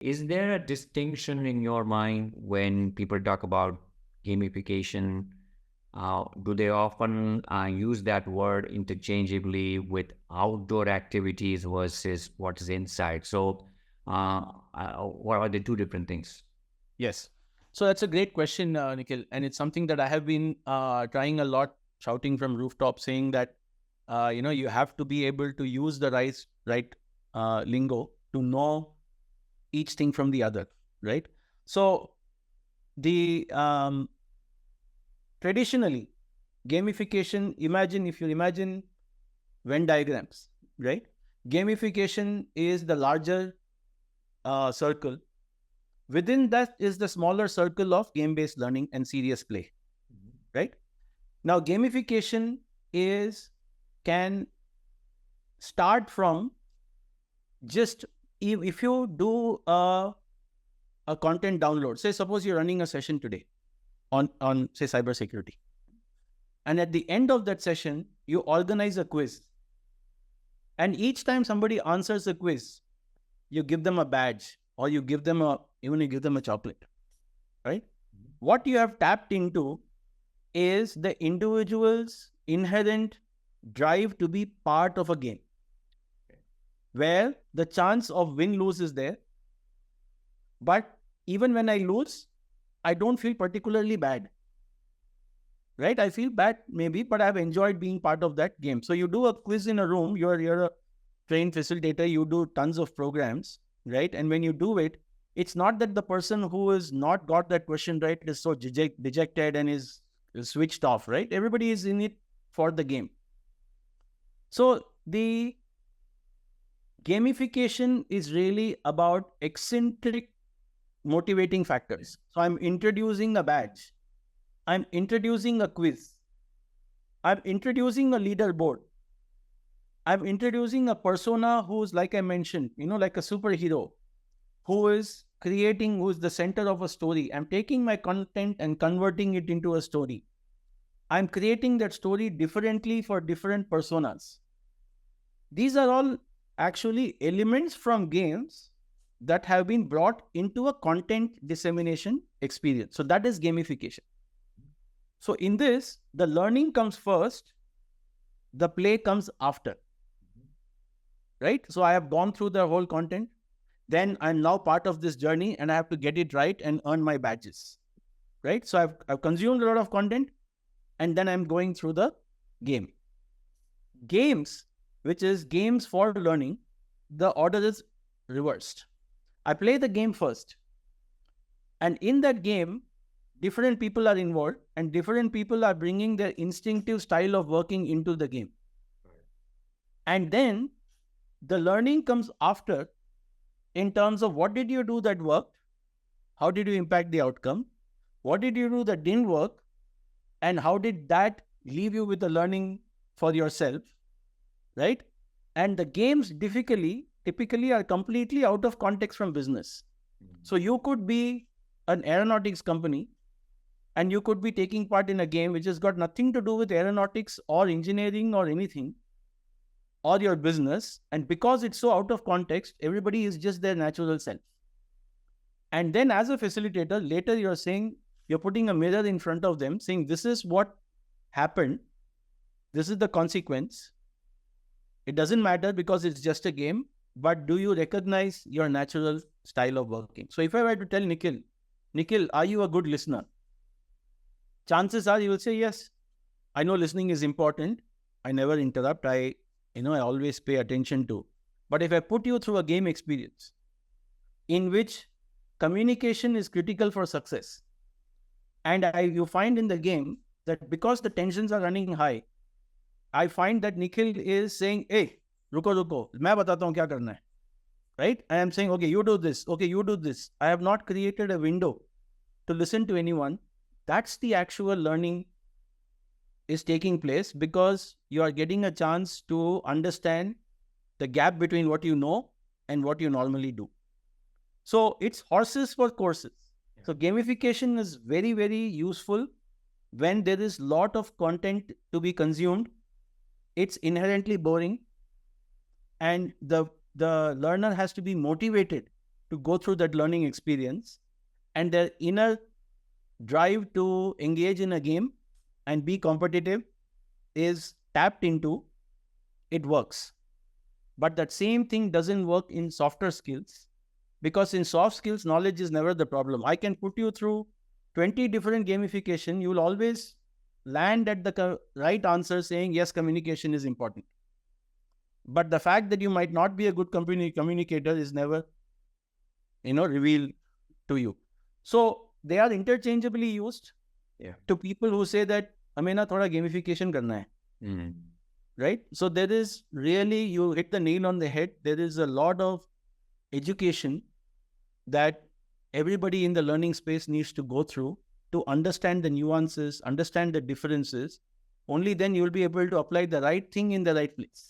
Is there a distinction in your mind when people talk about gamification? Do they often use that word interchangeably with outdoor activities versus what is inside? So, what are the two different things? Yes. So that's a great question, Nikhil. And it's something that I have been trying a lot, shouting from rooftop, saying that, you have to be able to use the right lingo to know each thing from the other, right? So the traditionally, gamification, if you imagine Venn diagrams, right? Gamification is the larger circle. Within that is the smaller circle of game-based learning and serious play, right? Now, gamification can start from just if you do a content download. Say, suppose you're running a session today on say cybersecurity, and at the end of that session, you organize a quiz, and each time somebody answers the quiz, you give them a badge, or you give them a chocolate, right? What you have tapped into is the individual's inherent drive to be part of a game, where the chance of win-lose is there. But even when I lose, I don't feel particularly bad, right? I feel bad maybe, but I've enjoyed being part of that game. So you do a quiz in a room, you're a trained facilitator, you do tons of programs, right? And when you do it, it's not that the person who has not got that question right is so dejected and is switched off, right? Everybody is in it for the game. So the gamification is really about eccentric motivating factors. So I'm introducing a badge. I'm introducing a quiz. I'm introducing a leaderboard. I'm introducing a persona who's, like I mentioned, like a superhero who is the center of a story. I'm taking my content and converting it into a story. I'm creating that story differently for different personas. These are all actually elements from games that have been brought into a content dissemination experience. So that is gamification. So in this, the learning comes first, the play comes after, right? So I have gone through the whole content, then I'm now part of this journey and I have to get it right and earn my badges, right? So I've consumed a lot of content and then I'm going through the game. Games, which is games for learning, the order is reversed. I play the game first. And in that game, different people are involved and different people are bringing their instinctive style of working into the game. And then the learning comes after in terms of what did you do that worked? How did you impact the outcome? What did you do that didn't work? And how did that leave you with the learning for yourself, right? And the games typically are completely out of context from business. So you could be an aeronautics company and you could be taking part in a game which has got nothing to do with aeronautics or engineering or anything or your business. And because it's so out of context, everybody is just their natural self. And then as a facilitator, later you're putting a mirror in front of them saying, this is what happened. This is the consequence. It doesn't matter because it's just a game, but do you recognize your natural style of working? So if I were to tell Nikhil, are you a good listener? Chances are you will say, yes, I know listening is important. I never interrupt. I always pay attention to. But if I put you through a game experience in which communication is critical for success, and you find in the game that because the tensions are running high, I find that Nikhil is saying, hey, ruko, main batata hu kya karna hai. Right? I am saying, okay, you do this. Okay, you do this. I have not created a window to listen to anyone. That's the actual learning is taking place because you are getting a chance to understand the gap between what you know and what you normally do. So it's horses for courses. So gamification is very, very useful when there is a lot of content to be consumed. It's inherently boring and the learner has to be motivated to go through that learning experience, and their inner drive to engage in a game and be competitive is tapped into, it works. But that same thing doesn't work in softer skills, because in soft skills, knowledge is never the problem. I can put you through 20 different gamification. You will always land at the right answer saying, yes, communication is important. But the fact that you might not be a good communicator is never, revealed to you. So they are interchangeably used to people who say that, हमें ना थोड़ा gamification करना है. Right? So there is really, you hit the nail on the head. There is a lot of education that everybody in the learning space needs to go through to understand the nuances, understand the differences. Only then you will be able to apply the right thing in the right place.